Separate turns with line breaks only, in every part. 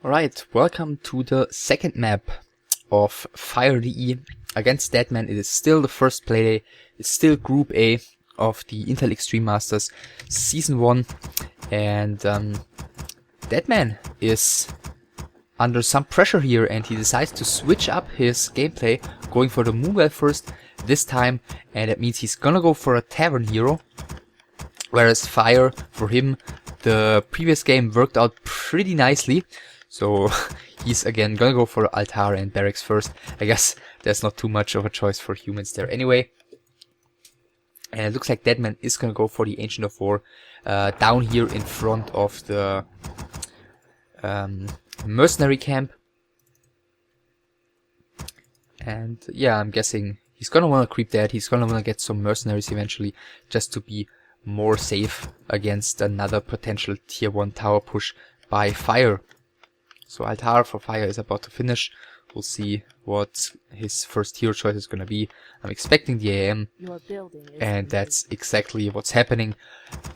Alright, welcome to the second map of Fire DE against Deadman. It is still the first playday, it's still Group A of the Intel Extreme Masters Season 1, and Deadman is under some pressure here and he decides to switch up his gameplay, going for the Moonwell first this time, and that means he's gonna go for a Tavern Hero, whereas Fire, for him, the previous game worked out pretty nicely. So he's again gonna go for Altar and Barracks first. I guess there's not too much of a choice for humans there anyway. And it looks like Deadman is gonna go for the Ancient of War down here in front of the mercenary camp. And yeah, I'm guessing he's gonna wanna creep that. He's gonna wanna get some mercenaries eventually, just to be more safe against another potential tier 1 tower push by Fire. So Altar for Fire is about to finish. We'll see what his first hero choice is gonna be. I'm expecting the IEM, and that's exactly what's happening.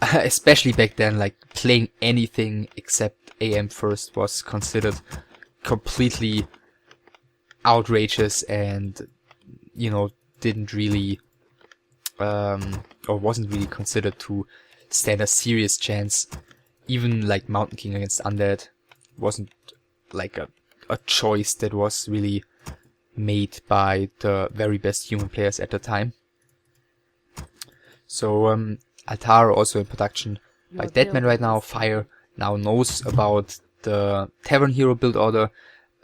Especially back then, like, playing anything except IEM first was considered completely outrageous and, you know, didn't really, or wasn't really considered to stand a serious chance. Even like Mountain King against Undead wasn't like a choice that was really made by the very best human players at the time. So Altar also in production by Deadman right now. Fire now knows about the Tavern Hero build order.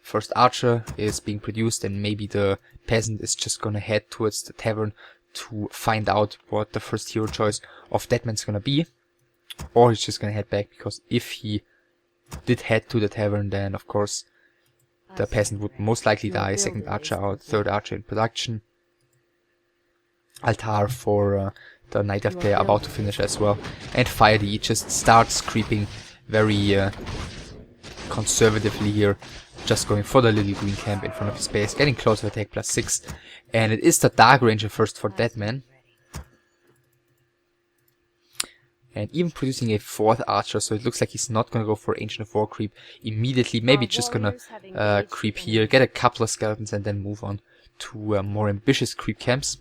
First Archer is being produced, and maybe the Peasant is just gonna head towards the Tavern to find out what the first hero choice of Deadman's gonna be. Or he's just gonna head back, because if he did head to the Tavern, then of course the Peasant would most likely die. Second Archer out, third Archer in production. Altar for the Night Elf player about to finish as well. And Fire DE just starts creeping very conservatively here, just going for the little green camp in front of his base, getting closer attack +6. And it is the Dark Ranger first for Deadman. And even producing a fourth Archer, so it looks like he's not gonna go for Ancient of War creep immediately. Maybe just gonna creep here, get a couple of skeletons, and then move on to more ambitious creep camps.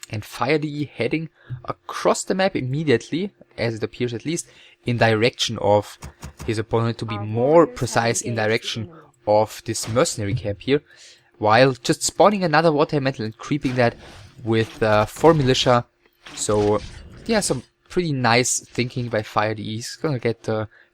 And Fire DE heading across the map immediately, as it appears at least, in direction of his opponent, to be more precise, in direction of this mercenary camp here, while just spawning another water elemental and creeping that with 4 militia. So yeah, some pretty nice thinking by Fire DE. He's gonna get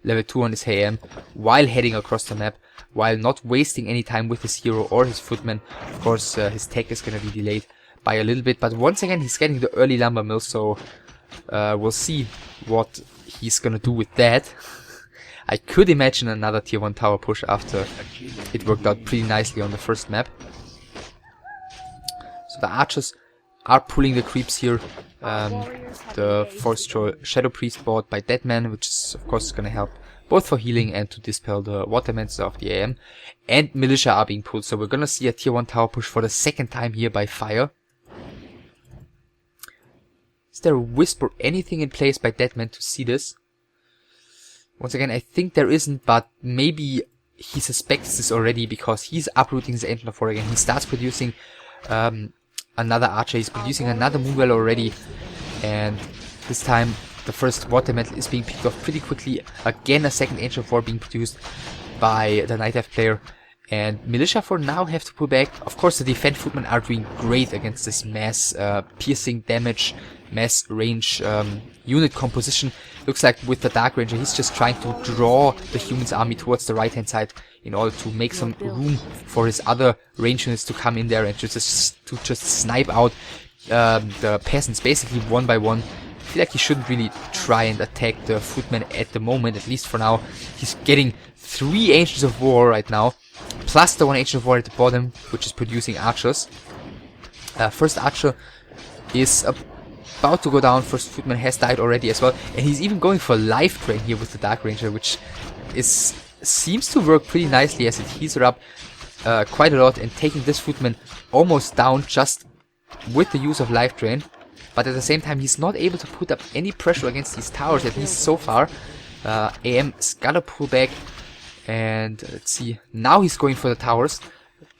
level 2 on his IEM while heading across the map, while not wasting any time with his hero or his footman. Of course, his tech is gonna be delayed by a little bit, but once again he's getting the early lumber mill, so we'll see what he's gonna do with that. I could imagine another tier 1 tower push after it worked out pretty nicely on the first map. So the archers are pulling the creeps here. The Forest Troll Shadow Priest bought by Deadman, which is of course gonna help both for healing and to dispel the water monster of the IEM. And militia are being pulled, so we're gonna see a tier 1 tower push for the second time here by Fire. Is there a wisp or anything in place by Deadman to see this? Once again, I think there isn't, but maybe he suspects this already, because he's uprooting his Ancient of War again. He starts producing another Archer, he's producing another Moonwell already, and this time the first water metal is being picked off pretty quickly. Again, a second Ancient of War being produced by the Night Elf player, and militia for now have to pull back. Of course, the defend footmen are doing great against this mass piercing damage, mass range unit composition. Looks like with the Dark Ranger, he's just trying to draw the humans army towards the right hand side in order to make some room for his other range units to come in there and just snipe out the peasants basically one by one. I feel like he shouldn't really try and attack the footmen at the moment, at least for now. He's getting 3 Ancients of War right now, plus the 1 Ancient of War at the bottom, which is producing archers. First Archer is about to go down. First footman has died already as well, and he's even going for life drain here with the Dark Ranger, which seems to work pretty nicely, as it heals her up quite a lot, and taking this footman almost down just with the use of life drain. But at the same time, he's not able to put up any pressure against these towers, at least so far. IEM's gotta pull back, and let's see, now he's going for the towers.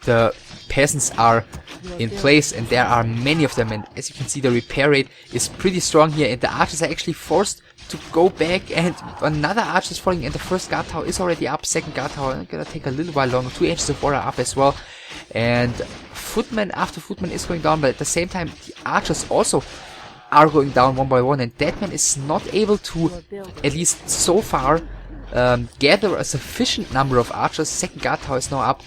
The peasants are in place, and there are many of them, and as you can see, the repair rate is pretty strong here, and the archers are actually forced to go back, and another archer is falling, and the first guard tower is already up. Second guard tower gonna take a little while longer. 2 Angels of War are up as well, and footman after footman is going down, but at the same time the archers also are going down one by one, and Deadman is not able to, at least so far, gather a sufficient number of archers. Second guard tower is now up.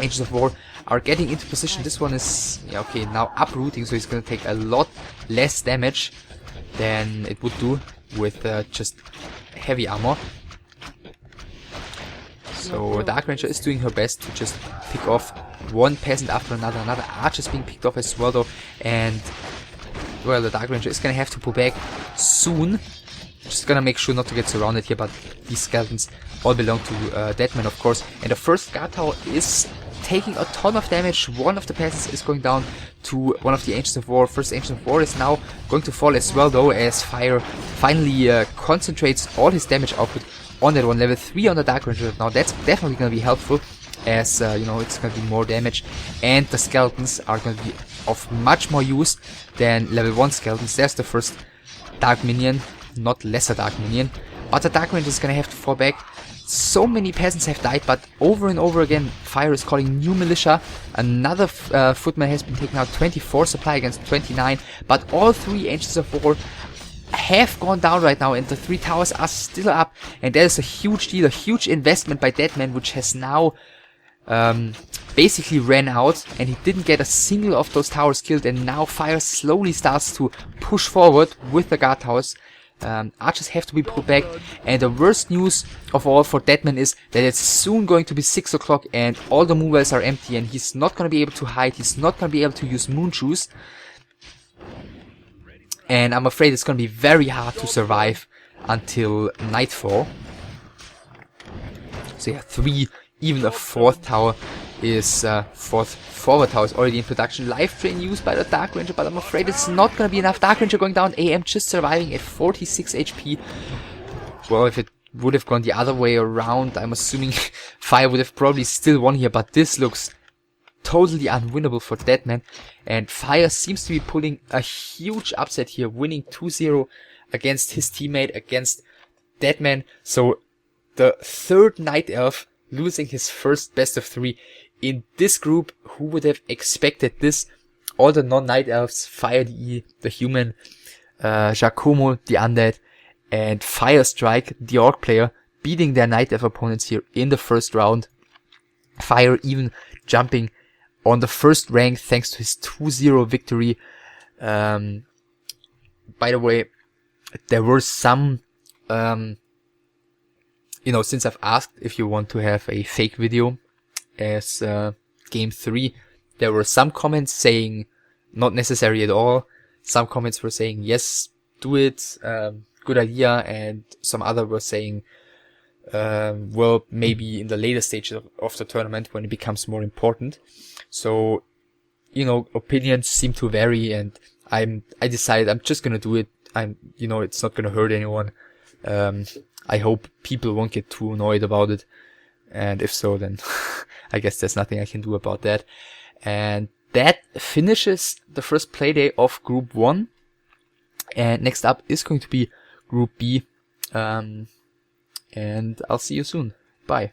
Angels of War are getting into position. This one is, yeah, okay, now uprooting, so he's gonna take a lot less damage than it would do with just heavy armor. So Dark Ranger is doing her best to just pick off one peasant after another. Another archer is being picked off as well though, and well, the Dark Ranger is gonna have to pull back soon. Just gonna make sure not to get surrounded here, but these skeletons all belong to Deadman, of course. And the first guard tower is taking a ton of damage. One of the peasants is going down to one of the Ancients of War. First Ancient of War is now going to fall as well though, as Fire finally concentrates all his damage output on that one. Level 3 on the Dark Ranger. Now that's definitely gonna be helpful, as you know, it's gonna be more damage, and the skeletons are gonna be of much more use than level 1 skeletons. There's the first Dark Minion, not lesser Dark Minion, but the Dark Ranger is gonna have to fall back. So many peasants have died, but over and over again Fire is calling new militia. Another footman has been taken out. 24 supply against 29, but all 3 Ancients of War have gone down right now, and the 3 towers are still up, and that is a huge deal, a huge investment by Deadman, which has now basically ran out, and he didn't get a single of those towers killed, and now Fire slowly starts to push forward with the guard towers. Archers have to be pulled back, and the worst news of all for Deadman is that it's soon going to be 6 o'clock and all the moonwells are empty, and he's not going to be able to hide, he's not going to be able to use moon shoes, and I'm afraid it's going to be very hard to survive until nightfall. So yeah, 3, even a 4th tower is, 4th forward tower is already in production. Life train used by the Dark Ranger, but I'm afraid it's not gonna be enough. Dark Ranger going down, IEM just surviving at 46 HP. Well, if it would have gone the other way around, I'm assuming Fire would have probably still won here, but this looks totally unwinnable for Deadman, and Fire seems to be pulling a huge upset here, winning 2-0 against his teammate, against Deadman. So the 3rd Night Elf losing his first best of 3 in this group. Who would have expected this? All the non-Night Elves, Fire the human, Giacomo the undead, and Firestrike the orc player, beating their Night Elf opponents here in the first round. Fire even jumping on the first rank thanks to his 2-0 victory. By the way, there were some, you know, since I've asked if you want to have a fake video as game 3, there were some comments saying not necessary at all. Some comments were saying yes, do it, good idea, and some other were saying well, maybe in the later stage of the tournament when it becomes more important. So, you know, opinions seem to vary, and I decided I'm just gonna do it. You know, it's not gonna hurt anyone. I hope people won't get too annoyed about it, and if so, then I guess there's nothing I can do about that. And that finishes the first playday of Group 1, and next up is going to be Group B, and I'll see you soon. Bye.